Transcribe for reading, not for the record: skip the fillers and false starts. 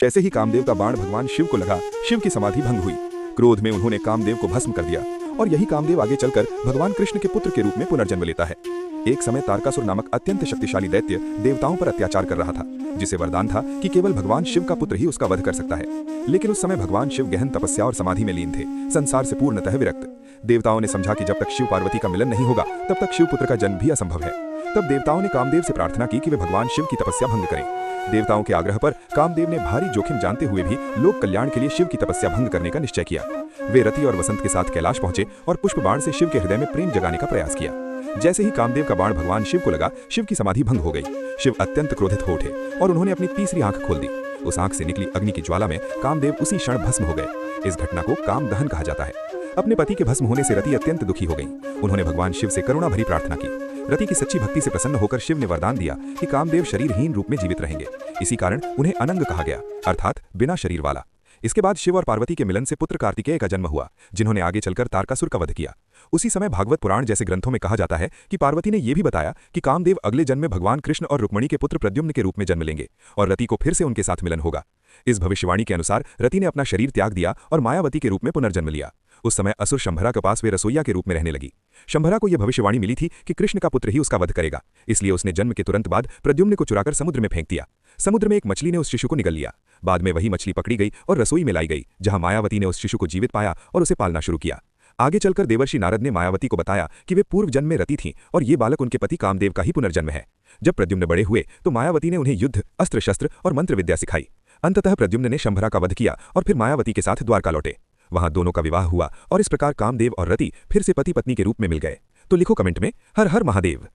जैसे ही कामदेव का बाण भगवान शिव को लगा, शिव की समाधि भंग हुई। क्रोध में उन्होंने कामदेव को भस्म कर दिया और यही कामदेव आगे चलकर भगवान कृष्ण के पुत्र के रूप में पुनर्जन्म लेता है। एक समय तारकासुर नामक अत्यंत शक्तिशाली दैत्य देवताओं पर अत्याचार कर रहा था, जिसे वरदान था कि केवल भगवान शिव का पुत्र ही उसका वध कर सकता है। लेकिन उस समय भगवान शिव गहन तपस्या और समाधि में लीन थे, संसार से पूर्णतः विरक्त। देवताओं ने समझा कि जब तक शिव पार्वती का मिलन नहीं होगा तब तक शिव पुत्र का जन्म भी असंभव है। तब देवताओं ने कामदेव से प्रार्थना की कि वे भगवान शिव की तपस्या भंग करें। देवताओं के आग्रह पर कामदेव ने भारी जोखिम जानते हुए भी लोक कल्याण के लिए शिव की तपस्या भंग करने का निश्चय किया। वे रति और वसंत के साथ कैलाश पहुंचे और पुष्प बाण से शिव के हृदय में प्रेम जगाने का प्रयास किया। जैसे ही कामदेव का बाण भगवान शिव को लगा, शिव की समाधि भंग हो गई। शिव अत्यंत क्रोधित हो उठे और उन्होंने अपनी तीसरी आंख खोल दी। उस आंख से निकली अग्नि की ज्वाला में कामदेव उसी क्षण भस्म हो गए। इस घटना को काम दहन कहा जाता है। अपने पति के भस्म होने से रति अत्यंत दुखी हो गई। उन्होंने भगवान शिव से करुणा भरी प्रार्थना की। रति की सच्ची भक्ति से प्रसन्न होकर शिव ने वरदान दिया कि कामदेव शरीरहीन रूप में जीवित रहेंगे। इसी कारण उन्हें अनंग कहा गया, अर्थात बिना शरीर वाला। इसके बाद शिव और पार्वती के मिलन से पुत्र कार्तिकेय का जन्म हुआ, जिन्होंने आगे चलकर तारकासुर का वध किया। उसी समय भागवत पुराण जैसे ग्रंथों में कहा जाता है कि पार्वती ने यह भी बताया कि कामदेव अगले जन्म में भगवान कृष्ण और रुक्मिणी के पुत्र प्रद्युम्न के रूप में जन्म लेंगे और रति को फिर से उनके साथ मिलन होगा। इस भविष्यवाणी के अनुसार रति ने अपना शरीर त्याग दिया और मायावती के रूप में पुनर्जन्म लिया। उस समय असुर शंभरा के पास वे रसोईया के रूप में रहने लगी। शंभरा को यह भविष्यवाणी मिली थी कि कृष्ण का पुत्र ही उसका वध करेगा, इसलिए उसने जन्म के तुरंत बाद प्रद्युम्न को चुराकर समुद्र में फेंक दिया। समुद्र में एक मछली ने उस शिशु को निगल लिया। बाद में वही मछली पकड़ी गई और रसोई में लाई गई, जहां मायावती ने उस शिशु को जीवित पाया और उसे पालना शुरू किया। आगे चलकर देवर्षि नारद ने मायावती को बताया कि वे पूर्व जन्म में रति थीं और ये बालक उनके पति कामदेव का ही पुनर्जन्म है। जब प्रद्युम्न बड़े हुए तो मायावती ने उन्हें युद्ध, अस्त्र शस्त्र और मंत्र विद्या सिखाई। अंततः प्रद्युम्न ने शंभरा का वध किया और फिर मायावती के साथ द्वारका लौटे। वहां दोनों का विवाह हुआ और इस प्रकार कामदेव और रति फिर से पति पत्नी के रूप में मिल गए। तो लिखो कमेंट में हर हर महादेव।